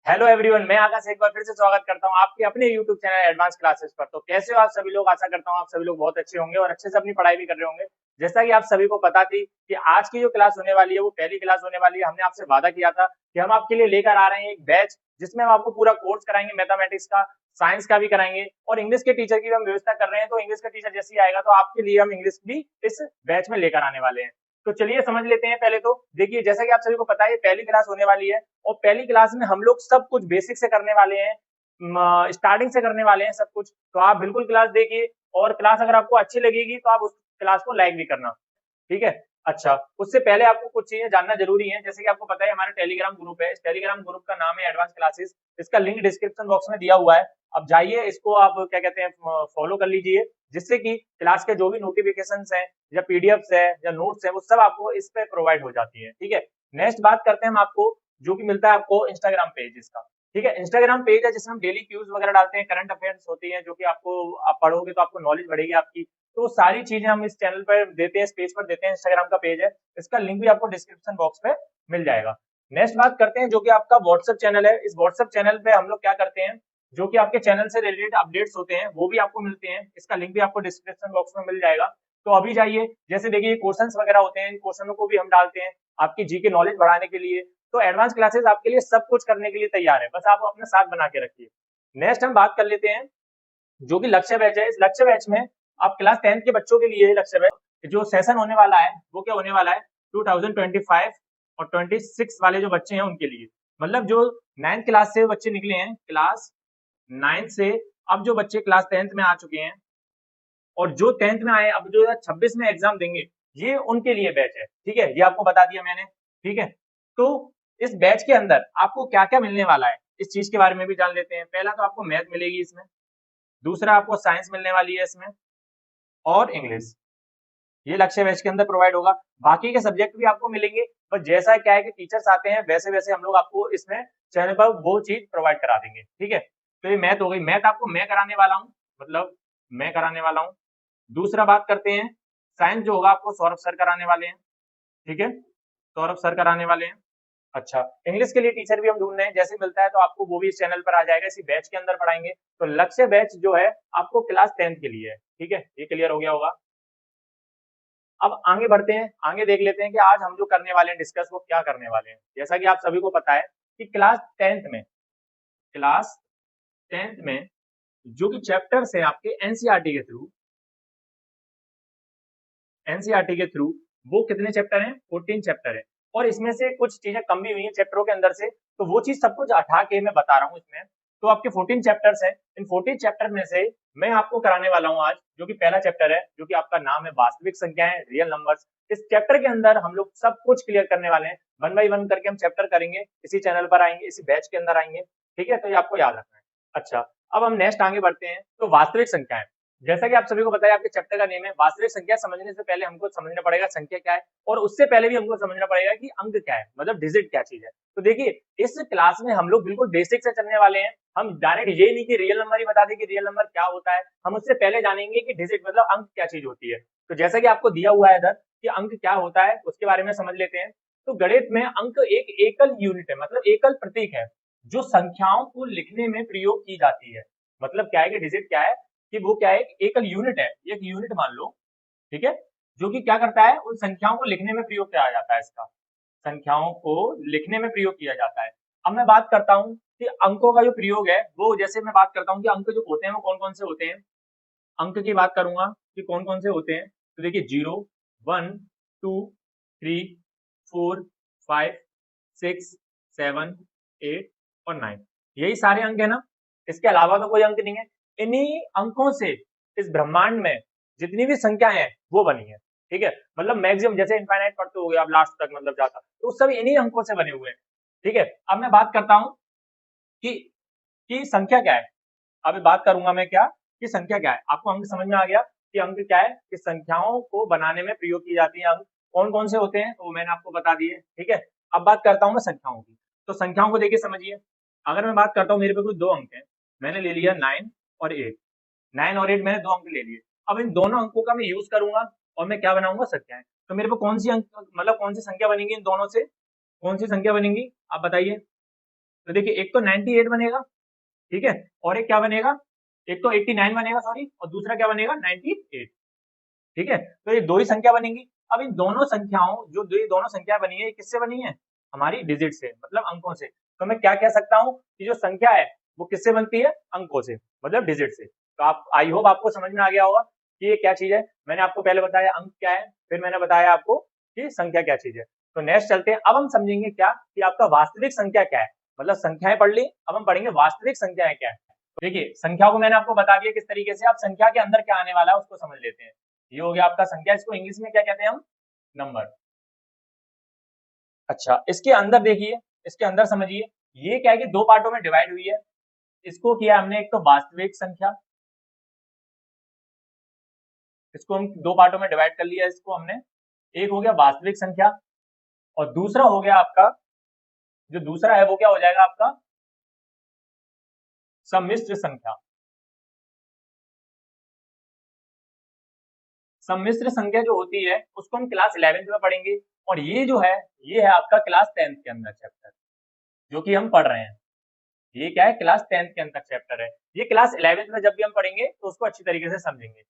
Hello everyone, मैं आकाश एक बार फिर से स्वागत करता हूं आपके अपने यूट्यूब चैनल एडवांस क्लासेस पर। तो कैसे हो आप सभी लोग? आशा करता हूं आप सभी लोग बहुत अच्छे होंगे और अच्छे से अपनी पढ़ाई भी कर रहे होंगे। जैसा कि आप सभी को पता थी कि आज की जो क्लास होने वाली है वो पहली क्लास होने वाली है। हमने आपसे वादा किया था कि हम आपके लिए लेकर आ रहे हैं एक बैच जिसमें हम आपको पूरा कोर्स कराएंगे, मैथमेटिक्स का, साइंस का भी कराएंगे और इंग्लिश के टीचर की भी हम व्यवस्था कर रहे हैं। तो इंग्लिश का टीचर जैसे ही आएगा तो आपके लिए हम इंग्लिश भी इस बैच में लेकर आने वाले हैं। तो चलिए समझ लेते हैं। पहले तो देखिए, जैसा कि आप सभी को पता है ये पहली क्लास होने वाली है और पहली क्लास में हम लोग सब कुछ बेसिक से करने वाले हैं, स्टार्टिंग से करने वाले हैं सब कुछ। तो आप बिल्कुल क्लास देखिए और क्लास अगर आपको अच्छी लगेगी तो आप उस क्लास को लाइक भी करना, ठीक है? अच्छा, उससे पहले आपको कुछ चीजें जानना जरूरी है। जैसे कि आपको पता है हमारा टेलीग्राम ग्रुप है, इस टेलीग्राम ग्रुप का नाम है एडवांस क्लासेस। इसका लिंक डिस्क्रिप्शन बॉक्स में दिया हुआ है। अब जाइए इसको आप क्या कहते हैं फॉलो कर लीजिए, जिससे कि क्लास के जो भी नोटिफिकेशंस हैं या पीडीएफ्स है या नोट्स है वो सब आपको इस पे प्रोवाइड हो जाती है, ठीक है? नेक्स्ट बात करते हैं हम आपको जो कि मिलता है आपको इंस्टाग्राम पेज इसका, ठीक है? इंस्टाग्राम पेज है जिसमें हम डेली क्यूज वगैरह डालते हैं, करंट अफेयर्स होती है जो कि आपको आप पढ़ोगे तो आपको नॉलेज बढ़ेगी आपकी। तो सारी चीजें हम इस चैनल पर देते हैं, इस पेज पर देते हैं। इंस्टाग्राम का पेज है, इसका लिंक भी आपको डिस्क्रिप्शन बॉक्स पे मिल जाएगा। नेक्स्ट बात करते हैं जो कि आपका व्हाट्सएप चैनल है। इस व्हाट्सएप चैनल पे हम लोग क्या करते हैं, जो कि आपके चैनल से रिलेटेड अपडेट्स होते हैं वो भी आपको मिलते हैं। इसका लिंक भी आपको डिस्क्रिप्शन बॉक्स में मिल जाएगा। तो अभी जाइए, जैसे देखिए क्वेश्चंस वगैरह होते हैं, इन क्वेश्चनों को भी हम डालते हैं आपकी जीके नॉलेज बढ़ाने के लिए। तो एडवांस क्लासेस आपके लिए सब कुछ करने के लिए तैयार है, बस आप अपने साथ बना के रखिए। नेक्स्ट हम बात कर लेते हैं जो कि लक्ष्य बैच है। इस लक्ष्य बैच में आप क्लास 10th के बच्चों के लिए लक्ष्य बैच जो सेशन होने वाला है वो क्या होने वाला है, 2025 और 26 वाले जो बच्चे हैं उनके लिए। मतलब जो 9th क्लास से बच्चे निकले हैं, क्लास 9th से अब जो बच्चे क्लास 10th में आ चुके हैं और जो 10th में आए अब जो 26 में एग्जाम देंगे, ये उनके लिए बैच है, ठीक है? ये आपको बता दिया मैंने, ठीक है? तो इस बैच के अंदर आपको क्या क्या मिलने वाला है इस चीज के बारे में भी जान लेते हैं। पहला तो आपको मैथ मिलेगी इसमें, दूसरा आपको साइंस मिलने वाली है इसमें और इंग्लिश। ये लक्ष्य बैच के अंदर प्रोवाइड होगा। बाकी के सब्जेक्ट भी आपको मिलेंगे, पर जैसा क्या है कि टीचर्स आते हैं वैसे वैसे हम लोग आपको इसमें चैनल पर वो चीज प्रोवाइड करा देंगे, ठीक है? तो ये मैथ हो गई, मैथ आपको मैं कराने वाला हूँ, मतलब मैं कराने वाला हूँ। दूसरा बात करते हैं साइंस, जो होगा आपको सौरभ सर कराने वाले हैं, ठीक है? सौरभ सर कराने वाले हैं। अच्छा, इंग्लिश के लिए टीचर भी हम ढूंढ रहे हैं, जैसे मिलता है तो आपको वो भी इस चैनल पर आ जाएगा, इसी बैच के अंदर पढ़ाएंगे। तो लक्ष्य बैच जो है आपको क्लास 10th के लिए है, ठीक है? ये क्लियर हो गया होगा। अब आगे बढ़ते हैं, आगे देख लेते हैं कि आज हम जो करने वाले हैं डिस्कस वो क्या करने वाले हैं। जैसा कि आप सभी को पता है कि क्लास 10th में जो कि चैप्टर्स है आपके एनसीईआरटी के थ्रू वो कितने चैप्टर हैं? 14 चैप्टर है। और इसमें से कुछ चीजें कम भी हुई हैं चैप्टरों के अंदर से, तो वो चीज सब कुछ हटा के मैं बता रहा हूँ इसमें। तो आपके 14 चैप्टर्स हैं, इन 14 चैप्टर में से मैं आपको कराने वाला हूँ आज जो कि पहला चैप्टर है, जो कि आपका नाम है वास्तविक संख्याएं, रियल नंबर्स। इस चैप्टर के अंदर हम लोग सब कुछ क्लियर करने वाले हैं, वन बाई वन करके हम चैप्टर करेंगे, इसी चैनल पर आएंगे, इसी बैच के अंदर आएंगे, ठीक है? तो ये आपको याद रखना है। अच्छा, अब हम नेक्स्ट आगे बढ़ते हैं। तो वास्तविक संख्याएं, जैसा कि आप सभी को पता है आपके चैप्टर का नेम है वास्तविक संख्या। समझने से पहले हमको समझना पड़ेगा संख्या क्या है, और उससे पहले भी हमको समझना पड़ेगा कि अंक क्या है, मतलब डिजिट क्या चीज है। तो देखिए, इस क्लास में हम लोग बिल्कुल बेसिक से चलने वाले हैं। हम डायरेक्ट ये नहीं कि रियल नंबर ही बता दें कि रियल नंबर क्या होता है, हम उससे पहले जानेंगे कि डिजिट मतलब अंक क्या चीज होती है। तो जैसा कि आपको दिया हुआ है इधर कि अंक क्या होता है, उसके बारे में समझ लेते हैं। तो गणित में अंक एक एकल यूनिट है, मतलब एकल प्रतीक है जो संख्याओं को लिखने में प्रयोग की जाती है। मतलब क्या है कि डिजिट क्या है कि वो क्या है, एक एकल यूनिट है, एक यूनिट मान लो, ठीक है? जो कि क्या करता है, उन संख्याओं को लिखने में प्रयोग किया जाता है, इसका संख्याओं को लिखने में प्रयोग किया जाता है। अब मैं बात करता हूँ कि अंकों का जो प्रयोग है वो, जैसे मैं बात करता हूँ कि अंक जो होते हैं वो कौन कौन से होते हैं। अंक की बात करूंगा कि कौन कौन से होते हैं, तो देखिए 0, 1, 2, 3, 4, 5, 6, 7, 8 और 9, यही सारे अंक है ना? इसके अलावा तो कोई अंक नहीं है। इन्हीं अंकों से इस ब्रह्मांड में जितनी भी संख्या है वो बनी है, ठीक है? मतलब मैक्सिमम, जैसे इनफाइनाइट पढ़ते हो गए आप लास्ट तक, मतलब जाता, तो सब इन्हीं अंकों से बने हुए हैं, ठीक है? अब मैं बात करता हूँ कि संख्या क्या है। अभी बात करूंगा मैं क्या कि संख्या क्या है। आपको अंक समझ में आ गया कि अंक क्या है, कि संख्याओं को बनाने में प्रयोग की जाती है। अंक कौन कौन से होते हैं तो मैंने आपको बता दिए, ठीक है? अब बात करता हूँ मैं संख्याओं की। तो संख्याओं को देखिए समझिए, अगर मैं बात करता हूँ मेरे पे कुछ दो अंक है, मैंने ले लिया 9 और 8, 9 और 8 मैंने दो अंक ले लिए। अब इन दोनों अंकों का मैं यूज करूंगा और मैं क्या बनाऊंगा, संख्याएं। तो मेरे पे कौन सी अंक, मतलब कौन सी संख्या बनेगी इन दोनों से, कौन सी संख्या बनेगी आप बताइए? तो देखिए एक तो 98 बनेगा, ठीक है, और एक क्या बनेगा, एक तो 89 बनेगा सॉरी, और दूसरा क्या बनेगा 98, ठीक है। तो ये दो ही संख्या बनेंगी। अब इन दोनों संख्याओं जो ये दोनों संख्या बनी है ये किससे बनी है, हमारी डिजिट से, मतलब अंकों से। तो मैं क्या कह सकता हूँ कि जो संख्या है वो किससे बनती है, अंकों से, मतलब डिजिट से। तो आप आई होप आपको समझ में आ गया होगा कि ये क्या चीज है। मैंने आपको पहले बताया अंक क्या है, फिर मैंने बताया आपको कि संख्या क्या चीज है। तो नेक्स्ट चलते हैं, अब हम समझेंगे क्या कि आपका वास्तविक संख्या क्या है। मतलब संख्याएं पढ़ ली, अब हम पढ़ेंगे वास्तविक संख्याएं क्या है। तो देखिए संख्या को मैंने आपको बता दिया किस तरीके से, आप संख्या के अंदर क्या आने वाला है उसको समझ लेते हैं। ये हो गया आपका संख्या, इसको इंग्लिश में क्या कहते हैं हम, नंबर। अच्छा इसके अंदर देखिए, इसके अंदर समझिए, ये क्या है कि दो पार्टों में डिवाइड हुई है। इसको किया हमने एक तो वास्तविक संख्या, इसको हम दो पार्टों में डिवाइड कर लिया इसको हमने। एक हो गया वास्तविक संख्या, और दूसरा हो गया आपका, जो दूसरा है वो क्या हो जाएगा आपका, सम्मिश्र संख्या। सम्मिश्र संख्या जो होती है उसको हम क्लास 11th में पढ़ेंगे, और ये जो है ये है आपका क्लास 10th के अंदर चैप्टर जो कि हम पढ़ रहे हैं। ये क्या है, क्लास 10th के अंदर चैप्टर है। ये क्लास 11th में जब भी हम पढ़ेंगे तो उसको अच्छी तरीके से समझेंगे।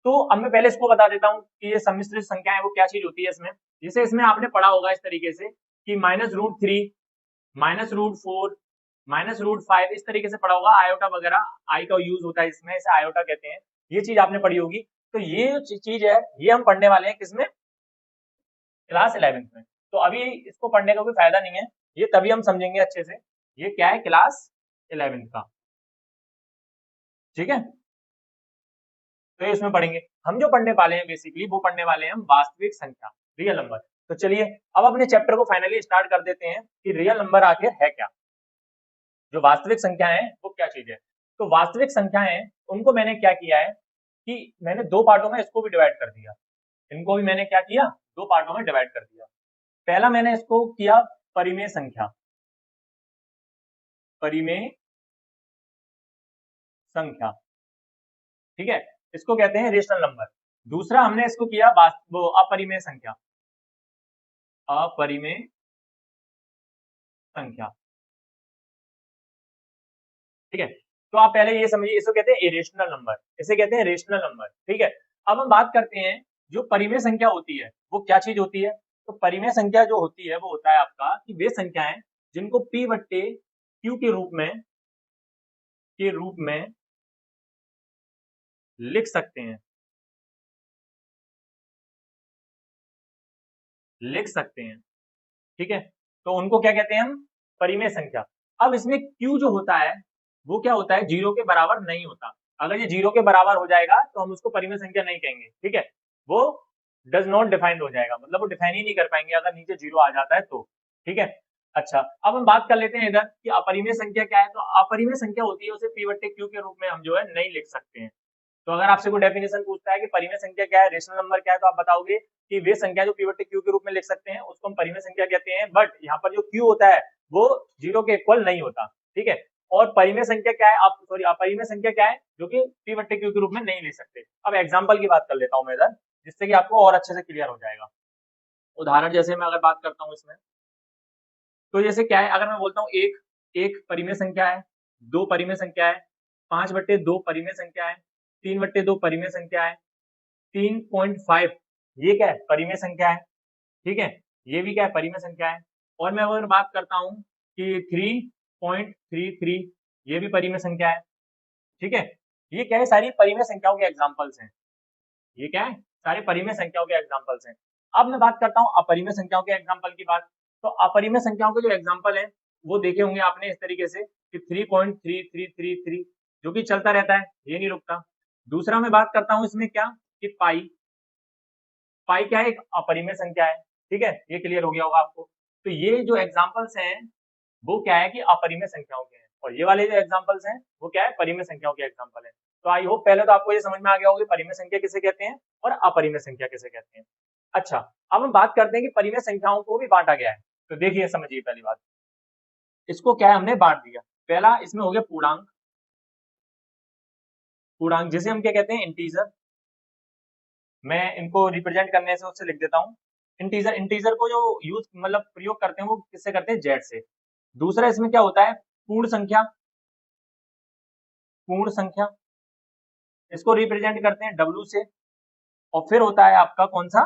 तो अब मैं पहले इसको बता देता हूँ कि ये सम्मिश्र संख्या है वो क्या चीज होती है इसमें। जैसे इसमें आपने पढ़ा होगा इस तरीके से कि -√3, -√4, -√5, इस तरीके से पढ़ा होगा। आयोटा वगैरह, आई का यूज होता है इसमें, इसे आयोटा कहते हैं। ये चीज आपने पढ़ी होगी। तो ये जो चीज है ये हम पढ़ने वाले हैं किसमें, क्लास 11th में। तो अभी इसको पढ़ने का कोई फायदा नहीं है, ये तभी हम समझेंगे अच्छे से। ये क्या है, क्लास 11th का, ठीक है। तो ये इसमें पढ़ेंगे। हम जो पढ़ने वाले हैं बेसिकली वो पढ़ने वाले हैं हम वास्तविक संख्या, रियल नंबर। तो चलिए अब अपने चैप्टर को फाइनली स्टार्ट कर देते हैं कि रियल नंबर आखिर है क्या, जो वास्तविक संख्या है वो क्या चीज है। तो वास्तविक संख्याएं, उनको मैंने क्या किया है कि मैंने दो पार्टों में इसको भी डिवाइड कर दिया। इनको भी मैंने क्या किया, दो पार्टों में डिवाइड कर दिया। पहला मैंने इसको किया परिमेय संख्या, परिमेय संख्या, ठीक है, इसको कहते हैं रेशनल नंबर। दूसरा हमने इसको किया वो अपरिमेय संख्या, अपरिमेय संख्या, ठीक है। तो आप पहले ये समझिए, इसको कहते हैं इरेशनल नंबर, इसे कहते हैं रेशनल नंबर, ठीक है। अब हम बात करते हैं जो परिमेय संख्या होती है वो क्या चीज होती है। तो परिमेय संख्या जो होती है वो होता है आपका कि वे संख्याएं जिनको p बट्टे q के रूप में लिख सकते हैं, लिख सकते हैं, ठीक है। तो उनको क्या कहते हैं हम, परिमेय संख्या। अब इसमें q जो होता है वो क्या होता है, जीरो के बराबर नहीं होता। अगर ये जीरो के बराबर हो जाएगा तो हम उसको परिमेय संख्या नहीं कहेंगे, ठीक है। वो डज नॉट डिफाइंड हो जाएगा, मतलब वो डिफाइन ही नहीं कर पाएंगे अगर नीचे जीरो आ जाता है तो, ठीक है। अच्छा अब हम बात कर लेते हैं इधर कि अपरिमेय संख्या क्या है। तो अपरिमेय संख्या होती है उसे p बट्टे q के रूप में हम जो है नहीं लिख सकते हैं। तो अगर आपसे कोई डेफिनेशन पूछता है कि परिमेय संख्या क्या है, रेशनल नंबर क्या है, तो आप बताओगे कि वे संख्या जो p बट्टे q के रूप में लिख सकते हैं उसको हम परिमेय संख्या कहते हैं। बट यहाँ पर जो q होता है वो जीरो के इक्वल नहीं होता, ठीक है। और परिमेय संख्या क्या है, आप सॉरी अपरिमेय संख्या क्या है, जो कि p बट्टे q के रूप में नहीं लिख सकते। अब एग्जाम्पल की बात कर लेता हूँ मैं इधर, जिससे कि आपको और अच्छे से क्लियर हो जाएगा। उदाहरण जैसे मैं अगर बात करता हूँ इसमें, तो जैसे क्या है, अगर मैं बोलता हूँ एक, एक परिमेय संख्या है, दो परिमेय संख्या है, 5/2 परिमेय संख्या है, 3/2 परिमेय संख्या है, 3.5 ये क्या है, परिमेय संख्या है, ठीक है। ये भी क्या है, परिमेय संख्या है। और मैं अगर बात करता हूँ कि 3.33 ये भी परिमेय संख्या है, ठीक है। ये क्या है, सारी परिमेय संख्याओं के एग्जाम्पल्स हैं। ये क्या है, सारे परिमेय संख्याओं के एग्जाम्पल्स हैं। अब मैं बात करता हूँ अपरिमेय संख्याओं के एग्जाम्पल की बात। तो अपरिमेय संख्याओं के जो एग्जाम्पल है वो देखे होंगे आपने इस तरीके से कि 3.3333 जो कि चलता रहता है, ये नहीं रुकता। दूसरा मैं बात करता हूँ इसमें क्या कि पाई, पाई क्या है, एक अपरिमेय संख्या है, ठीक है। ये क्लियर हो गया होगा आपको। तो ये जो एग्जाम्पल्स हैं वो क्या है कि अपरिमेय संख्याओं के हैं, और ये वाले जो एग्जाम्पल्स हैं वो क्या है, परिमेय संख्याओं के एग्जाम्पल है। तो आई होप पहले तो आपको ये समझ में आ गया होगा कि परिमेय संख्या किसे कहते हैं और अपरिमेय संख्या किसे कहते हैं। अच्छा अब हम बात करते हैं कि परिमेय संख्याओं को भी बांटा गया है। तो देखिए समझिए, पहली बात इसको क्या है, हमने बांट दिया। पहला इसमें हो गया पूर्णांक, पूर्णांक जिसे हम क्या कहते हैं, इंटीजर। मैं इनको रिप्रेजेंट करने से उससे लिख देता हूँ इंटीजर। इंटीजर को जो यूज मतलब प्रयोग करते हैं वो किससे करते हैं, जेड से। दूसरा इसमें क्या होता है, पूर्ण संख्या, पूर्ण संख्या इसको रिप्रेजेंट करते हैं W से। और फिर होता है आपका कौन सा,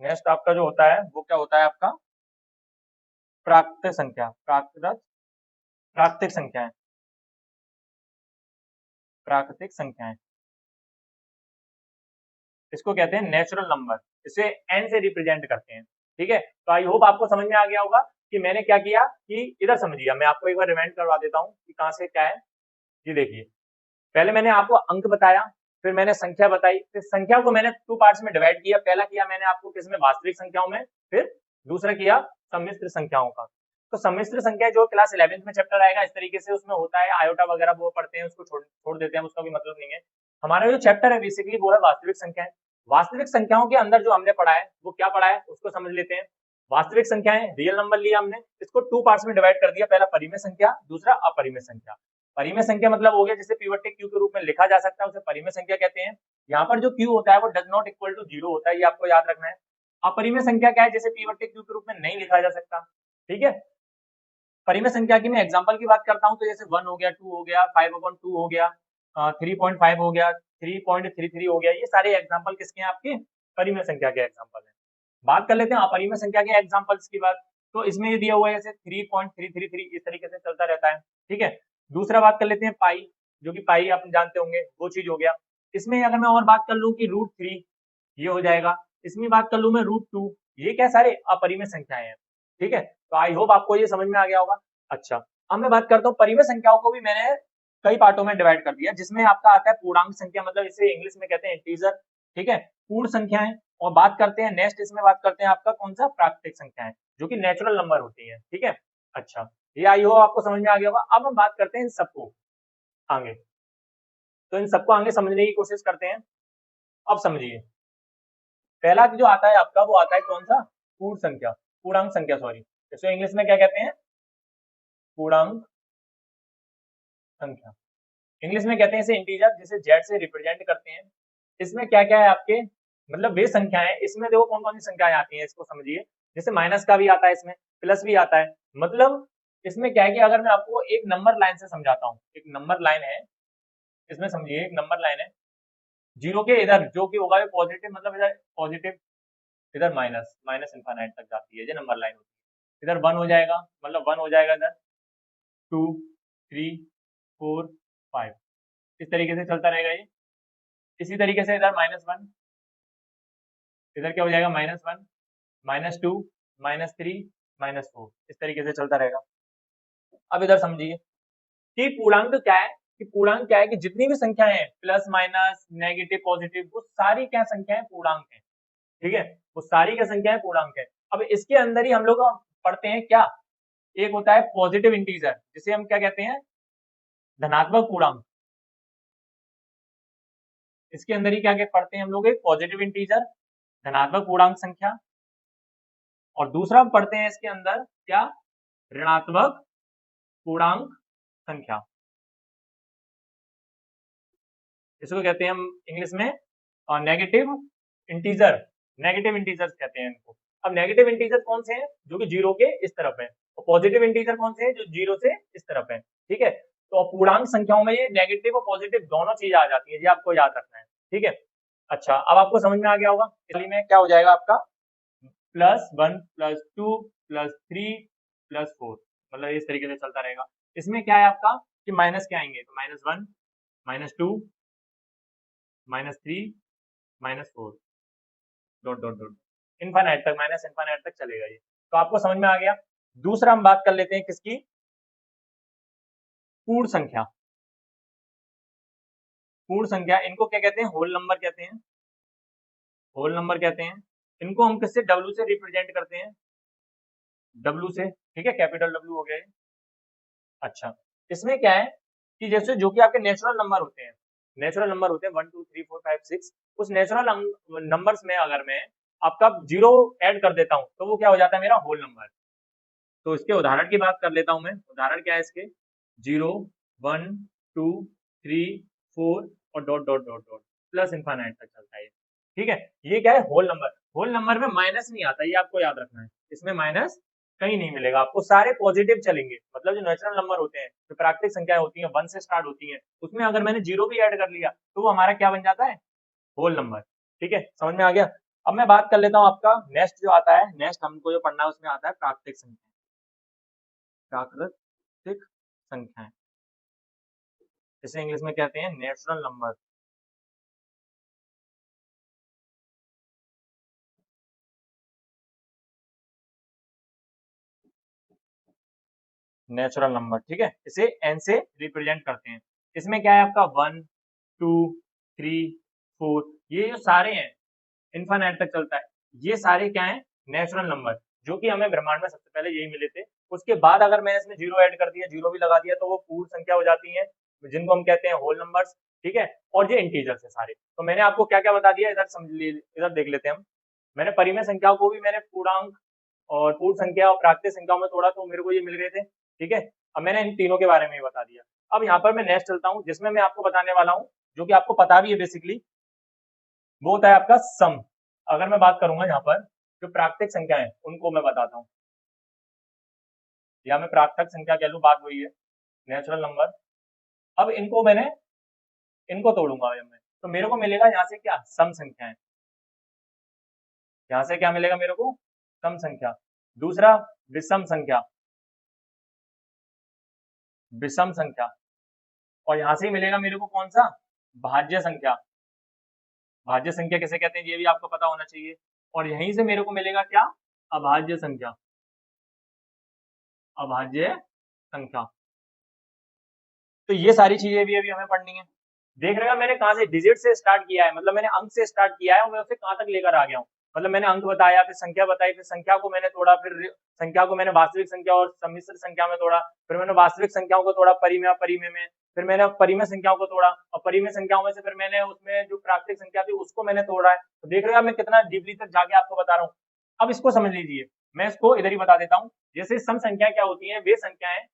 नेक्स्ट आपका जो होता है वो क्या होता है आपका, प्राकृतिक संख्या, प्राकृतिक संख्याएं, प्राकृतिक संख्याएं इसको कहते हैं नेचुरल नंबर, इसे n से रिप्रेजेंट करते हैं। ठीक है, तो आई होप आपको समझ में आ गया होगा कि मैंने क्या किया कि इधर समझिए, मैं आपको एक बार रिमाइंड करवा देता हूँ कि कहाँ से क्या है। ये देखिए, पहले मैंने आपको अंक बताया, फिर मैंने संख्या बताई, फिर संख्या को मैंने 2 पार्ट्स में डिवाइड किया। पहला किया मैंने आपको किसमें, वास्तविक संख्याओं में, फिर दूसरा किया सम्मिश्र संख्याओं का। तो सम्मिश्र संख्या जो क्लास 11th में चैप्टर आएगा इस तरीके से उसमें होता है, आयोटा वगैरह वो पढ़ते हैं, उसको छोड़ देते हैं, उसका भी मतलब नहीं है। हमारा जो चैप्टर है बेसिकली वो है वास्तविक संख्या। वास्तविक संख्याओं के अंदर जो हमने पढ़ा है वो क्या पढ़ा है उसको समझ लेते हैं। वास्तविक संख्याएं, रियल नंबर लिया हमने, इसको 2 पार्ट्स में डिवाइड कर दिया, पहला परिमेय संख्या, दूसरा अपरिमेय संख्या। परिमेय संख्या मतलब हो गया जिसे पिवट टेक क्यू के रूप में लिखा जा सकता है, उसे परिमेय संख्या कहते हैं। यहाँ पर जो क्यू होता है वो डज नॉट इक्वल टू 0 होता है, ये आपको याद रखना है। अपरिमेय संख्या क्या है, जैसे पिवट टेक क्यू के रूप में नहीं लिखा जा सकता। ठीक है, परिमेय संख्या की मैं एग्जांपल की बात करता हूँ तो जैसे 1 हो गया, 2 हो गया, 5/2 हो गया, 3.5 हो गया, 3.33 हो गया, ये सारे एग्जांपल किसके हैं, आपके परिमेय संख्या के एग्जांपल हैं। बात कर लेते हैं अपरिमेय संख्या के एग्जांपल्स की बात, तो इसमें ये दिया हुआ है जैसे 3.333 इस तरीके से चलता रहता है। ठीक है, दूसरा बात कर लेते हैं पाई, जो कि पाई आप जानते होंगे, वो चीज हो गया। इसमें अगर मैं और बात कर लूँ कि √3 ये हो जाएगा, इसमें बात कर लूँ मैं √2, ये क्या सारे अपरिमेय संख्याएं हैं। ठीक है, तो आई होप आपको ये समझ में आ गया होगा। अच्छा, अब मैं बात करता हूँ परिमेय संख्याओं को भी मैंने कई पार्टों में डिवाइड कर दिया, जिसमें आपका आता है पूर्णांक संख्या, मतलब इसे इंग्लिश में कहते हैं इंटीजर। ठीक है, पूर्ण संख्याएं। और बात करते हैं नेक्स्ट, इसमें बात करते हैं आपका कौन सा, प्राकृतिक संख्याएं, जो कि नेचुरल नंबर होती है। ठीक है, अच्छा, ये आई होप आपको समझ में आ गया होगा। अब हम बात करते हैं इन सबको आगे, तो इन सबको आगे समझने की कोशिश करते हैं। अब समझिए, पहला जो आता है आपका वो आता है कौन सा, पूर्ण संख्या, पूर्णांक संख्या, सॉरी, इसको इंग्लिश में क्या कहते हैं, पूर्णांक संख्या। इंग्लिश में कहते हैं इसे इंटीजर, जिसे जेड से रिप्रेजेंट करते हैं। इसमें क्या क्या है आपके, मतलब वे संख्याएं, इसमें देखो कौन कौन सी संख्याएं आती हैं, इसको समझिए। जैसे माइनस का भी आता है, इसमें प्लस भी आता है। मतलब इसमें क्या है कि अगर मैं आपको एक नंबर लाइन से समझाता हूँ, एक नंबर लाइन है, इसमें समझिए एक नंबर लाइन है, जीरो के इधर जो कि होगा पॉजिटिव, मतलब इधर पॉजिटिव, इधर माइनस, माइनस इनफाइनाइट तक जाती है, ये नंबर लाइन होती है। इधर 1 हो जाएगा, मतलब 1 हो जाएगा, इधर 2, 3, 4, 5, इस तरीके से चलता रहेगा ये। इसी तरीके से इधर -1, इधर क्या हो जाएगा, -1, -2, -3, -4, इस तरीके से चलता रहेगा। अब इधर समझिए कि पूर्णांक तो क्या है, कि पूर्णांक क्या है कि जितनी भी संख्याएं हैं, प्लस माइनस नेगेटिव पॉजिटिव, वो सारी क्या संख्याएं पूर्णांक है। ठीक है, वो सारी क्या संख्याएं पूर्णांक है। अब इसके अंदर ही हम लोग पढ़ते हैं क्या, एक होता है पॉजिटिव इंटीजर, जिसे हम क्या कहते हैं, धनात्मक पूर्णांक। इसके अंदर ही क्या क्या पढ़ते हैं हम लोग, एक पॉजिटिव इंटीजर, धनात्मक पूर्णांक संख्या, और दूसरा हम पढ़ते हैं इसके अंदर क्या, ऋणात्मक पूर्णांक संख्या। इसको कहते हैं हम इंग्लिश में नेगेटिव इंटीजर, नेगेटिव इंटीजर्स कहते हैं इनको। अब नेगेटिव इंटीजर कौन से हैं, जो कि जीरो के इस तरफ है, और पॉजिटिव इंटीजर कौन से हैं, जो जीरो से इस तरफ है। ठीक है, तो पूर्णांक संख्याओं में ये नेगेटिव और पॉजिटिव दोनों चीज आ जाती है, ये आपको याद रखना है। ठीक है, अच्छा, अब आपको समझ में आ गया होगा। इसलिए में क्या हो जाएगा आपका, +1, +2, +3, +4, मतलब इस तरीके से चलता रहेगा। इसमें क्या है आपका कि माइनस क्या आएंगे, तो -1, -2, -3, -4, डॉट डॉट डॉट इनफाइनाइट तक, माइनस इनफाइनाइट तक चलेगा ये। तो आपको समझ में आ गया। दूसरा हम बात कर लेते हैं किसकी, पूर्ण संख्या। पूर्ण संख्या, इनको क्या कहते हैं, होल नंबर कहते हैं, होल नंबर कहते हैं। इनको हम किससे, डब्ल्यू से रिप्रेजेंट करते हैं, डब्ल्यू से। ठीक है, कैपिटल डब्ल्यू हो गया ये। अच्छा, इसमें क्या है कि जैसे जो कि आपके नेचुरल नंबर होते हैं, नेचुरल नंबर होते हैं 1 2 3 4 5 6, उस नेचुरल नंबर्स में अगर मैं आपका जीरो ऐड कर देता हूं तो वो क्या हो जाता है, मेरा होल नंबर। तो इसके उदाहरण की बात कर लेता हूं मैं। उदाहरण क्या है इसके, 0, 1, 2, 3, 4 और dot dot dot dot plus infinite तक चलता है। ठीक है, ये क्या है, होल नंबर। होल नंबर में माइनस नहीं आता, ये आपको याद रखना है, इसमें माइनस कहीं नहीं मिलेगा आपको, सारे पॉजिटिव चलेंगे। मतलब जो नेचुरल नंबर होते हैं, जो प्राकृतिक संख्याएं होती हैं, 1 से स्टार्ट होती हैं, उसमें अगर मैंने जीरो भी ऐड कर लिया तो वो हमारा क्या बन जाता है, होल नंबर। ठीक है, समझ में आ गया। अब मैं बात कर लेता हूँ आपका नेक्स्ट जो आता है, नेक्स्ट हमको जो पढ़ना है उसमें आता है प्राकृतिक संख्या। प्राकृतिक संख्याएं, इसे इंग्लिश में कहते हैं नेचुरल नंबर। नेचुरल नंबर, ठीक है, इसे एन से रिप्रेजेंट करते हैं। इसमें क्या है आपका 1 2 3 4, ये जो सारे हैं इनफाइनाइट तक चलता है, ये सारे क्या है, नेचुरल नंबर, जो कि हमें ब्रह्मांड में सबसे पहले यही मिले थे। उसके बाद अगर मैंने इसमें जीरो ऐड कर दिया, जीरो भी लगा दिया, तो वो पूर्ण संख्या हो जाती है, जिनको हम कहते हैं होल नंबर्स। ठीक है, और ये इंटीजर्स है सारे। तो मैंने आपको क्या क्या बता दिया, इधर समझ लीजिए, इधर देख लेते हैं हम। मैंने परिमेय संख्याओं को भी मैंने पूर्णांक और पूर्ण संख्या और प्राकृतिक संख्याओं में तोड़ा, तो मेरे को ये मिल गए थे। ठीक है, अब मैंने इन तीनों के बारे में ही बता दिया। अब यहाँ पर मैं नेक्स्ट चलता हूँ, जिसमें मैं आपको बताने वाला हूँ, जो कि आपको पता भी है बेसिकली, वो होता है आपका सम। अगर मैं बात करूंगा यहाँ पर जो प्राकृतिक संख्या है उनको मैं बताता हूँ, या मैं प्राकृतिक संख्या कह लूँ, बात वही है, नेचुरल नंबर। अब इनको तोड़ूंगा जब मैं, तो मेरे को मिलेगा यहाँ से क्या, सम संख्या है। यहाँ से क्या मिलेगा मेरे को, सम संख्या। दूसरा विषम संख्या, विषम संख्या। और यहाँ से ही मिलेगा मेरे को कौन सा, भाज्य संख्या। भाज्य संख्या किसे कहते हैं ये भी आपको पता होना चाहिए। और यहीं से मेरे को मिलेगा क्या, अभाज्य संख्या। अभाज्य संख्या। तो ये सारी चीजें भी अभी हमें पढ़नी है। देख रहे हो मैंने कहाँ से डिजिट से स्टार्ट किया है, मतलब मैंने अंक से स्टार्ट किया है और मैं उसे कहाँ तक लेकर आ गया हूँ। मतलब मैंने अंक बताया, फिर संख्या बताई, फिर संख्या को मैंने तोड़ा, फिर संख्या को मैंने वास्तविक संख्या और सम्मिश्र संख्या में तोड़ा, फिर मैंने वास्तविक संख्याओं को तोड़ा परिमेय परिमेय में, फिर मैंने परिमेय संख्याओं को तोड़ा, और परिमेय संख्याओं में से फिर मैंने उसमें जो प्राकृतिक संख्या थी उसको मैंने तोड़ा है। तो देख रहे हो मैं कितना डीपली तक जाके आपको बता रहा हूँ। अब इसको समझ लीजिए, मैं इसको इधर ही बता देता हूँ। जैसे सम संख्या क्या होती है, वे संख्याएं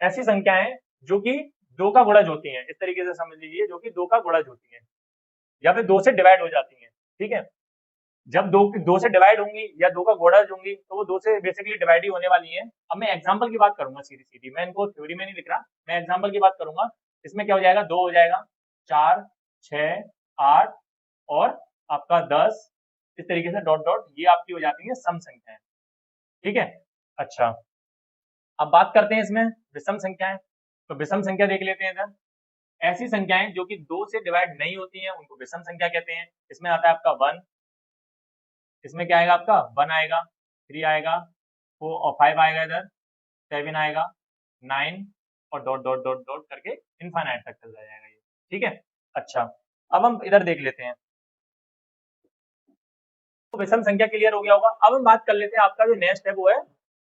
ऐसी संख्याएं जो कि दो का गुणज होती हैं, इस तरीके से समझ लीजिए, जो कि दो का गुणज होती हैं या फिर दो से डिवाइड हो जाती हैं। ठीक है, जब दो से डिवाइड होंगी या दो का गुणज होंगी, तो वो दो से बेसिकली डिवाइड ही होने वाली है। अब मैं एग्जांपल की बात करूंगा सीधी सीधी, मैं इनको थ्योरी में नहीं लिख रहा, मैं एग्जांपल की बात करूंगा। इसमें क्या हो जाएगा, दो हो जाएगा, चार, छह, आठ और आपका 10, इस तरीके से डॉट डॉट, ये आपकी हो जाती है सम संख्याएं। ठीक है, अच्छा, अब बात करते हैं इसमें विषम संख्याएं। तो विषम संख्या देख लेते हैं इधर। ऐसी संख्याएं जो कि दो से डिवाइड नहीं होती हैं उनको विषम संख्या कहते हैं। इसमें आता है आपका वन, इसमें क्या आएगा आपका, वन आएगा, थ्री आएगा, फोर और फाइव आएगा, इधर सेवन आएगा, नाइन और डॉट डॉट डॉट डॉट करके इनफाइनाइट तक चल जाएगा ये। ठीक है, अच्छा, अब हम इधर देख लेते हैं। तो विषम संख्या क्लियर हो गया होगा। अब हम बात कर लेते हैं, आपका जो नेक्स्ट है वो है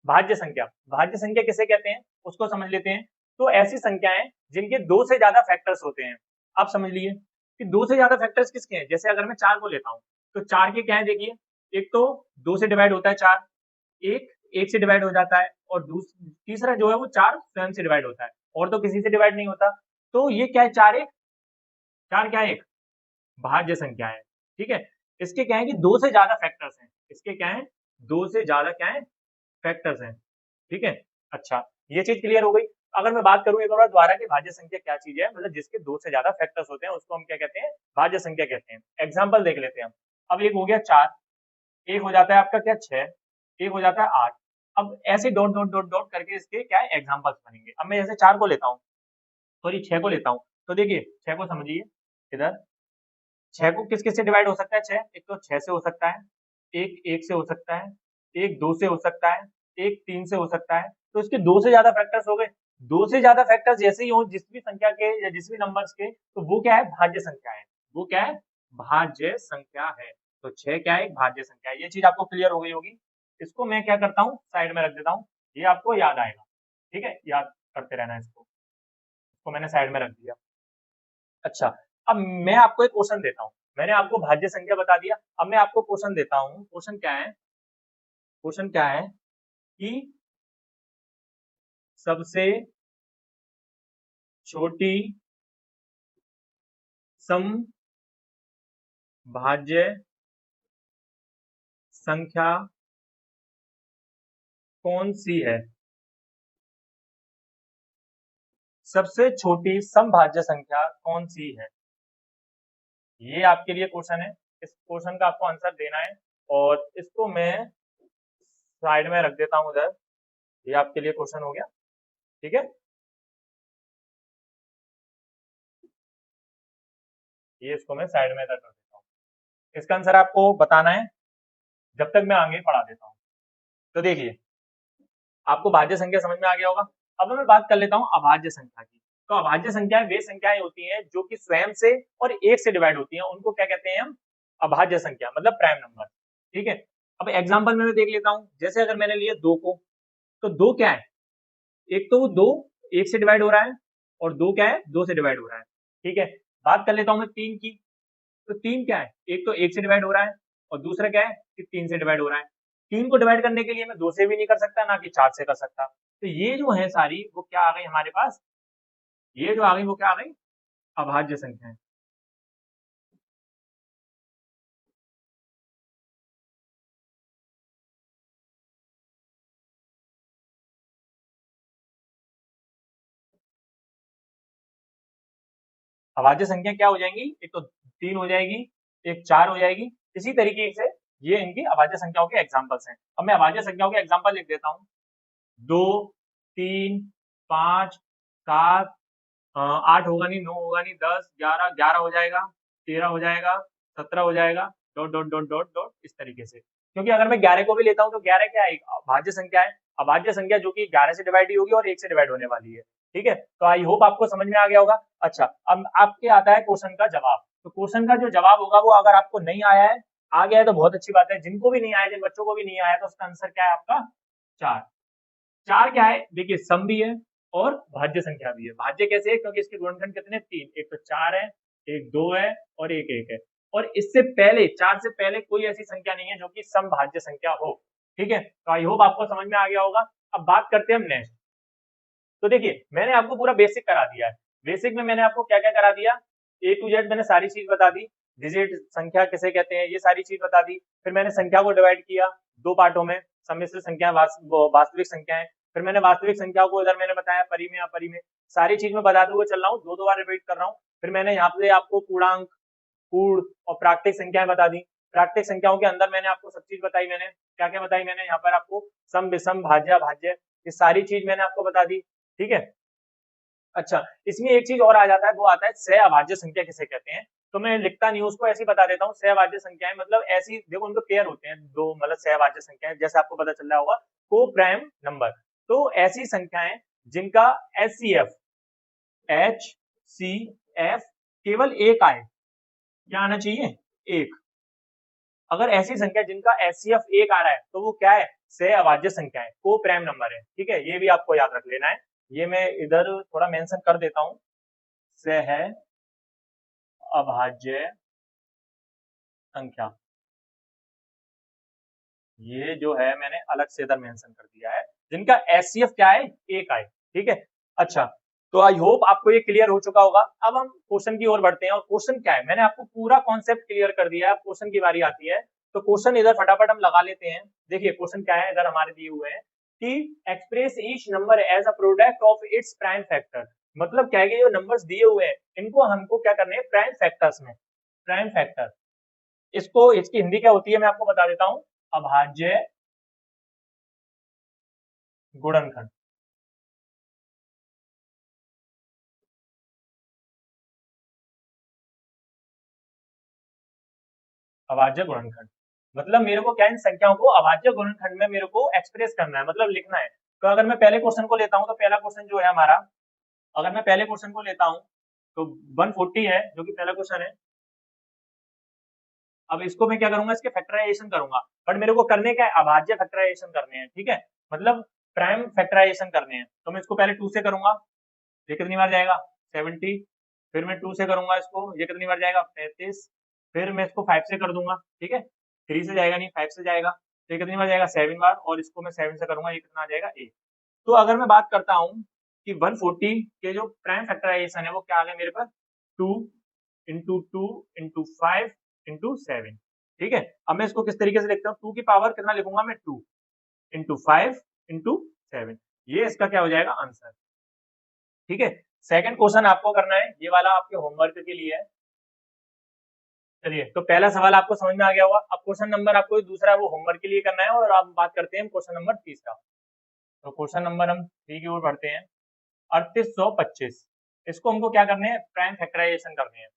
भाज्य संख्या। भाज्य संख्या किसे कहते हैं उसको समझ लेते हैं। तो ऐसी संख्याएं जिनके दो से ज्यादा फैक्टर्स होते हैं। आप समझ लिए कि दो से ज्यादा फैक्टर्स किसके हैं। जैसे अगर मैं चार को लेता हूँ, तो चार के क्या है, देखिए, एक तो दो से डिवाइड होता है चार, एक एक से डिवाइड हो जाता है, और तीसरा जो है वो चार स्वयं से डिवाइड होता है, और तो किसी से डिवाइड नहीं होता। तो ये क्या है, चार एक, चार क्या है, एक भाज्य संख्या है। ठीक है, इसके क्या है कि दो से ज्यादा फैक्टर्स हैं, इसके क्या है, दो से ज्यादा क्या है, फैक्टर्स हैं। ठीक है, अच्छा, ये चीज क्लियर हो गई। अगर मैं बात करूं एक और द्वारा की भाज्य संख्या क्या चीज है, मतलब जिसके दो से ज्यादा फैक्टर्स होते हैं उसको हम क्या कहते हैं, भाज्य संख्या कहते हैं। एग्जाम्पल देख लेते हैं हम। अब एक हो गया चार, एक हो जाता है आपका क्या, छह, एक हो जाता है आठ। अब ऐसे डॉट डॉट डॉट डॉट करके इसके क्या है, एग्जाम्पल्स बनेंगे। अब मैं जैसे चार को लेता हूँ, सॉरी छह को लेता हूँ, तो देखिए छह को समझिए इधर। छह को किस किस से डिवाइड हो सकता है, छह एक तो छह से हो सकता है, एक एक से हो सकता है, एक दो से हो सकता है, एक तीन से हो सकता है। तो इसके दो से ज्यादा फैक्टर्स हो गए। दो से ज्यादा फैक्टर्स जैसे ही हो जिस भी संख्या के या जिस भी नंबर्स के, तो वो क्या है, भाज्य संख्या है। वो क्या है, भाज्य संख्या है। तो छह क्या है, एक भाज्य संख्या है। ये चीज आपको क्लियर हो गई होगी। इसको मैं क्या करता हूँ, साइड में रख देता हूँ, ये आपको याद आएगा। ठीक है, याद करते रहना इसको मैंने साइड में रख दिया। अच्छा, अब मैं आपको एक क्वेश्चन देता हूँ। मैंने आपको भाज्य संख्या बता दिया, अब मैं आपको क्वेश्चन देता हूँ। क्वेश्चन क्या है, क्वेश्चन क्या है कि सबसे छोटी सम भाज्य संख्या कौन सी है सबसे छोटी समभाज्य संख्या कौन सी है? ये आपके लिए क्वेश्चन है। इस क्वेश्चन का आपको आंसर देना है और इसको मैं साइड में रख देता हूँ उधर। ये आपके लिए क्वेश्चन हो गया। ठीक है, ये इसको मैं साइड में इधर कर देता हूँ। इसका आंसर आपको बताना है जब तक मैं आगे पढ़ा देता हूँ। तो देखिए, आपको भाज्य संख्या समझ में आ गया होगा। अब मैं बात कर लेता हूँ अभाज्य संख्या की। तो अभाज्य संख्याएं वे संख्याएं होती हैं जो कि स्वयं से और एक से डिवाइड होती हैं, उनको क्या कहते हैं हम? अभाज्य संख्या, मतलब प्राइम नंबर। ठीक है, अब एग्जाम्पल में मैं देख लेता हूँ। जैसे अगर मैंने लिया 2 को, तो 2 क्या है? एक तो वो 2 1 से डिवाइड हो रहा है और 2 क्या है? 2 से डिवाइड हो रहा है। ठीक है, बात कर लेता हूँ मैं 3 की। तो 3 क्या है? एक तो 1 से डिवाइड हो रहा है और दूसरा क्या है कि 3 से डिवाइड हो रहा है। 3 को डिवाइड करने के लिए मैं 2 से भी नहीं कर सकता, ना कि 4 से कर सकता। तो ये जो है सारी, वो क्या आ गई हमारे पास? ये जो आ गई वो क्या आ गई? अभाज्य संख्याएं। अभाज्य संख्या क्या हो जाएंगी? एक तो 3 हो जाएगी, एक 4 हो जाएगी। इसी तरीके से ये इनकी अभाज्य संख्याओं के एग्जाम्पल्स हैं। अब मैं अभाज्य संख्याओं के एग्जाम्पल लिख देता हूँ। 2, 3, 5, 7, 8 होगा नहीं, 9 होगा नहीं, 10, 11, 11 हो जाएगा, 13 हो जाएगा, 17 हो जाएगा, dot dot dot dot dot, इस तरीके से। क्योंकि अगर मैं 11 को भी लेता हूँ तो 11 क्या है? एक अभाज्य संख्या है। अभाज्य संख्या जो कि 11 से डिवाइड ही होगी और 1 से डिवाइड होने वाली है। ठीक है, तो आई होप आपको समझ में आ गया होगा। अच्छा, अब आपके आता है क्वेश्चन का जवाब। तो क्वेश्चन का जो जवाब होगा वो अगर आपको नहीं आया है, आ गया है तो बहुत अच्छी बात है। जिनको भी नहीं आया, जिन बच्चों को भी नहीं आया, तो उसका आंसर क्या है आपका? 4। 4 क्या है? देखिए, सम भी है और भाज्य संख्या भी है। भाज्य कैसे है? क्योंकि इसके गुणनखंड कितने? 3। एक तो 4 है, एक 2 है और एक 1 है। और इससे पहले 4 से पहले कोई ऐसी संख्या नहीं है जो कि समभाज्य संख्या हो। ठीक है, तो आई होप आपको समझ में आ गया होगा। अब बात करते हैं हम नेक्स्ट। तो देखिए, मैंने आपको पूरा बेसिक करा दिया है। बेसिक में मैंने आपको क्या क्या करा दिया? ए टू जेड मैंने सारी चीज बता दी। डिजिट संख्या किसे कहते हैं, ये सारी चीज बता दी। फिर मैंने संख्या को डिवाइड किया 2 पार्टों में, सम्मिश्र संख्या, वास्तविक संख्याएं। फिर मैंने वास्तविक संख्याओं को इधर मैंने बताया परिमेय अपरिमेय, सारी चीज में बताते हुए चल रहा हूँ, 2 बार रिपीट कर रहा हूँ। फिर मैंने यहाँ पे आपको पूर्णांक, पूर्ण और प्राकृतिक संख्याएं बता दी। प्राकृतिक संख्याओं के अंदर मैंने आपको सब चीज बताई। मैंने क्या क्या बताई? मैंने यहाँ पर आपको सम, विषम, भाज्य, अभाज्य, ये सारी चीज मैंने आपको बता दी। ठीक है, अच्छा, इसमें एक चीज और आ जाता है, वो आता है सहअभाज्य संख्या किसे कहते हैं। तो मैं लिखता नहीं हूं उसको, ऐसे ही बता देता हूँ। सहअभाज्य संख्याएं मतलब ऐसी, देखो उनके पेयर होते हैं दो, मतलब सहअभाज्य संख्याएं, जैसे आपको पता चल रहा होगा, को प्राइम नंबर। तो ऐसी संख्याएं जिनका एचसीएफ, एच सी एफ केवल एक आए, क्या आना चाहिए? एक। अगर ऐसी संख्या जिनका एचसीएफ एक आ रहा है तो वो क्या है? सहअभाज्य संख्या है, को प्राइम नंबर है। ठीक है, ये भी आपको याद रख लेना है। ये मैं इधर थोड़ा मेंशन कर देता हूँ, सह अभाज्य संख्या। ये जो है मैंने अलग से इधर मेंशन कर दिया है, जिनका एचसीएफ क्या है? एक आए। ठीक है, अच्छा, तो आई होप आपको ये क्लियर हो चुका होगा। अब हम क्वेश्चन की ओर बढ़ते हैं। और क्वेश्चन क्या है? मैंने आपको पूरा कॉन्सेप्ट क्लियर कर दिया है। अब क्वेश्चन की बारी आती है। तो क्वेश्चन इधर फटाफट हम लगा लेते हैं। देखिए क्वेश्चन क्या है, इधर हमारे दिए हुए हैं कि express each number as a product of its prime factor. मतलब क्या है कि जो नंबर्स दिए हुए हैं इनको हमको क्या करने हैं? प्राइम फैक्टर्स में। प्राइम फैक्टर, इसको, इसकी हिंदी क्या होती है मैं आपको बता देता हूं, अभाज्य गुणनखंड। अभाज्य गुणनखंड मतलब मेरे को क्या, इन संख्याओं को अभाज्य गुणनखंड में मेरे को एक्सप्रेस करना है, मतलब लिखना है। तो अगर मैं पहले क्वेश्चन को लेता हूं, तो पहला क्वेश्चन जो है हमारा, अगर मैं पहले क्वेश्चन को लेता हूं तो 140 है, जो कि पहला क्वेश्चन है। अब इसको मैं क्या करूंगा? इसके फैक्टराइजेशन करूंगा। बट मेरे को करने क्या है? अभाज्य फैक्टराइजेशन करने हैं। ठीक है, मतलब प्राइम फैक्टराइजेशन करने हैं। तो मैं इसको पहले 2 से करूंगा, ये कितनी बार जाएगा? 70। फिर मैं 2 से करूंगा इसको, ये कितनी बार जाएगा? 35। फिर मैं इसको 5 से कर दूंगा। ठीक है, 3 से जाएगा नहीं, 5 से जाएगा, तो ये कितनी बार जाएगा? 7 बार। और इसको मैं 7 से करूंगा, ये कितना आ जाएगा? 8। तो अगर मैं बात करता हूँ कि 140 के जो प्राइम फैक्टराइजेशन है वो क्या आ गया मेरे पास? 2 इंटू 2 इंटू 5 इंटू 7। ठीक है, अब मैं इसको किस तरीके से लिखता हूँ? 2 की पावर कितना लिखूंगा मैं? 2 इंटू 5 इंटू 7। ये इसका क्या हो जाएगा आंसर। ठीक है, सेकंड क्वेश्चन आपको करना है, ये वाला आपके होमवर्क के लिए है। चलिए, तो पहला सवाल आपको समझ में आ गया होगा। अब क्वेश्चन नंबर आपको दूसरा वो होमवर्क के लिए करना है, और आप बात करते हैं क्वेश्चन नंबर तीसरा। तो क्वेश्चन नंबर हम 3 की ओर बढ़ते हैं। 3825, इसको हमको क्या करने हैं, प्राइम फैक्टराइजेशन करने हैं।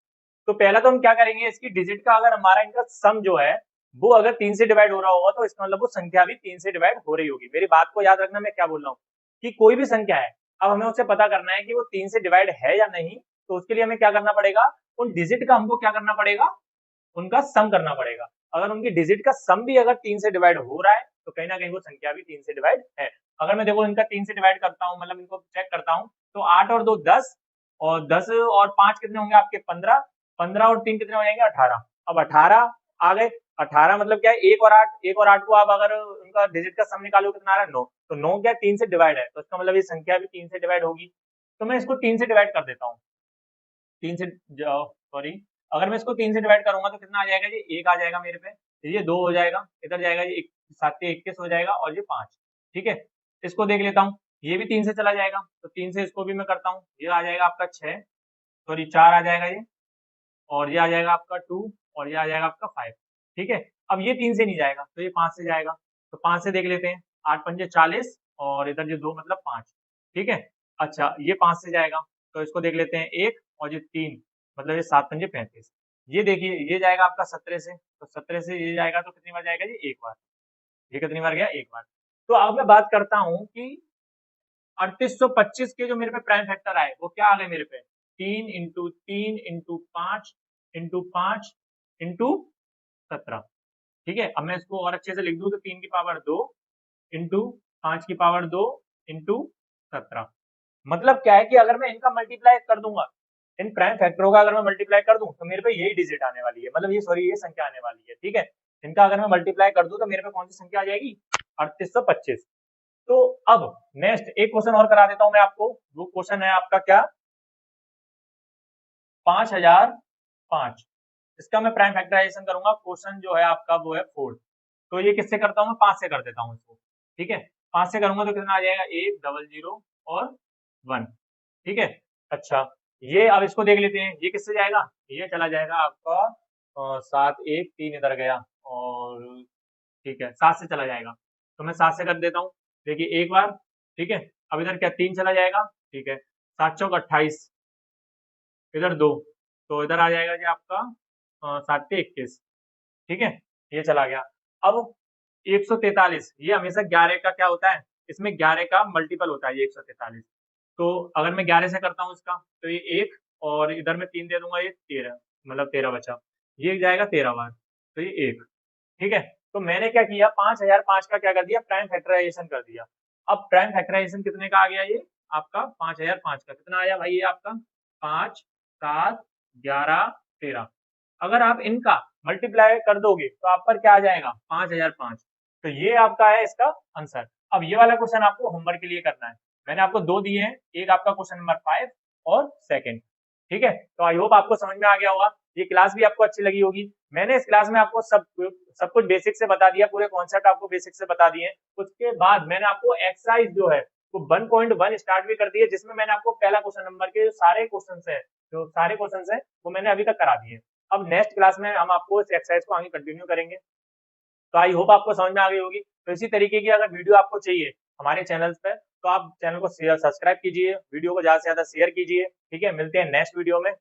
तो पहला तो हम क्या करेंगे, इसकी डिजिट का अगर हमारा इनका सम जो है वो अगर 3 से डिवाइड हो रहा होगा तो इसका मतलब वो संख्या भी 3 से डिवाइड हो रही होगी। मेरी बात को याद रखना, मैं क्या बोल रहा हूँ कि कोई भी संख्या है, अब हमें उससे पता करना है कि वो 3 से डिवाइड है या नहीं। तो उसके लिए हमें क्या करना पड़ेगा, उन डिजिट का हमको क्या करना पड़ेगा, उनका सम करना पड़ेगा। अगर उनकी डिजिट का सम भी अगर 3 से डिवाइड हो रहा है तो कहीं ना कहीं वो संख्या भी 3 से डिवाइड है। अगर मैं देखो इनका 3 से डिवाइड करता हूँ, मतलब इनको चेक करता हूँ, तो 8 और 2 10, और 10 और 5 कितने होंगे आपके 15, 15 और 3 कितने हो जाएंगे 18। अब 18 आ गए, 18 मतलब क्या है 1 और 8, 1 और 8 को आप अगर उनका डिजिट का सम निकालो कितना आ रहा है 9, तो 9 क्या 3 से डिवाइड है, तो इसका मतलब ये संख्या भी 3 से डिवाइड होगी। तो मैं इसको 3 से डिवाइड कर देता हूँ, 3 से, सॉरी, अगर मैं इसको 3 से डिवाइड करूंगा तो कितना आ जाएगा जी, 1 आ जाएगा मेरे पे, ये 2 हो जाएगा, इधर जाएगा जी 7 से 21 हो जाएगा, और ये 5। ठीक है, इसको देख लेता हूँ, ये भी 3 से चला जाएगा, तो 3 से इसको भी मैं करता हूँ, ये आ जाएगा आपका 6, सॉरी 4 आ जाएगा ये, और ये आ जाएगा आपका 2, और ये आ जाएगा आपका 5। ठीक है, अब ये 3 से नहीं जाएगा तो ये 5 से जाएगा, तो 5 से देख लेते हैं, 8 पंजे 40, और इधर ये 2 मतलब 5। ठीक है, अच्छा ये 5 से जाएगा, तो इसको देख लेते हैं 1, और ये 3 मतलब ये 7 पंजे 35। ये देखिए ये जाएगा आपका 17 से, तो 17 से ये जाएगा तो कितनी बार जाएगा जी, एक बार। ये कितनी बार गया, एक बार। तो अब मैं बात करता हूँ कि 3825 के जो मेरे पे प्राइम फैक्टर आए वो क्या आ गए मेरे पे, 3 × 3 × 5 × 5 × 17। ठीक है, अब मैं इसको और अच्छे से लिख दूं तो 3 की पावर 2 इंटू 5 की पावर 2 इंटू 17। मतलब क्या है कि अगर मैं इनका मल्टीप्लाई कर दूंगा, इन प्राइम फैक्टरों का अगर मैं मल्टीप्लाई कर दूं तो मेरे पे यही डिजिट आने वाली है, मतलब ये सॉरी ये संख्या आने वाली है। ठीक है, इनका अगर मैं मल्टीप्लाई कर दूं तो मेरे पे कौन सी संख्या आ जाएगी, 3825। तो अब नेक्स्ट एक क्वेश्चन और करा देता हूं मैं आपको, वो क्वेश्चन है आपका क्या, 5005। इसका मैं प्राइम फैक्टराइजेशन करूंगा, क्वेश्चन जो है आपका वो है 4। तो ये किससे करता हूँ मैं, 5 से कर देता हूँ इसको। ठीक है, 5 से करूंगा तो कितना आ जाएगा, 100 और 1। ठीक है, अच्छा ये अब इसको देख लेते हैं, ये किससे जाएगा, ये चला जाएगा आपका 7 1 3 इधर गया, और ठीक है 7 से चला जाएगा, तो मैं 7 से कर देता हूँ। देखिए एक बार, ठीक है, अब इधर क्या 3 चला जाएगा, ठीक है, 7 चौक 28, इधर 2, तो इधर आ जाएगा जी आपका 7 से 21। ठीक है, ये चला गया। अब 143, ये हमेशा 11 का क्या होता है, इसमें 11 का मल्टीपल होता है ये 143। तो अगर मैं 11 से करता हूँ इसका, तो ये 1, और इधर मैं 3 दे दूंगा, ये 13, मतलब 13 बचा, ये जाएगा 13 बार, तो ये 1। ठीक है, तो मैंने क्या किया, 5005 का क्या कर दिया, प्राइम फैक्टराइजेशन कर दिया। अब प्राइम फैक्टराइजेशन कितने का आ गया, ये आपका 5005 का कितना आया भाई, ये आपका 5 7 11 13। अगर आप इनका मल्टीप्लाई कर दोगे तो आप पर क्या आ जाएगा, 5005। तो ये आपका है इसका आंसर। अब ये वाला क्वेश्चन आपको होमवर्क के लिए करना है, मैंने आपको 2 दिए हैं, एक आपका क्वेश्चन नंबर 5 और सेकंड। ठीक है, तो आई होप आपको समझ में आ गया होगा, ये क्लास भी आपको अच्छी लगी होगी। मैंने इस क्लास में आपको सब कुछ बेसिक से बता दिया, पूरे कॉन्सेप्ट आपको बेसिक से बता दिए। उसके बाद मैंने आपको एक्सरसाइज जो है वो 1.1 स्टार्ट भी कर दी है, जिसमें मैंने आपको पहला क्वेश्चन नंबर के जो सारे क्वेश्चन है वो मैंने अभी तक करा दिए। अब नेक्स्ट क्लास में हम आपको इस एक्सरसाइज को आगे कंटिन्यू करेंगे। तो आई होप आपको समझ में आ गई होगी। तो इसी तरीके की अगर वीडियो आपको चाहिए हमारे चैनल पे, तो आप चैनल को सब्सक्राइब कीजिए, वीडियो को ज्यादा से ज्यादा शेयर कीजिए। ठीक है, मिलते हैं नेक्स्ट वीडियो में।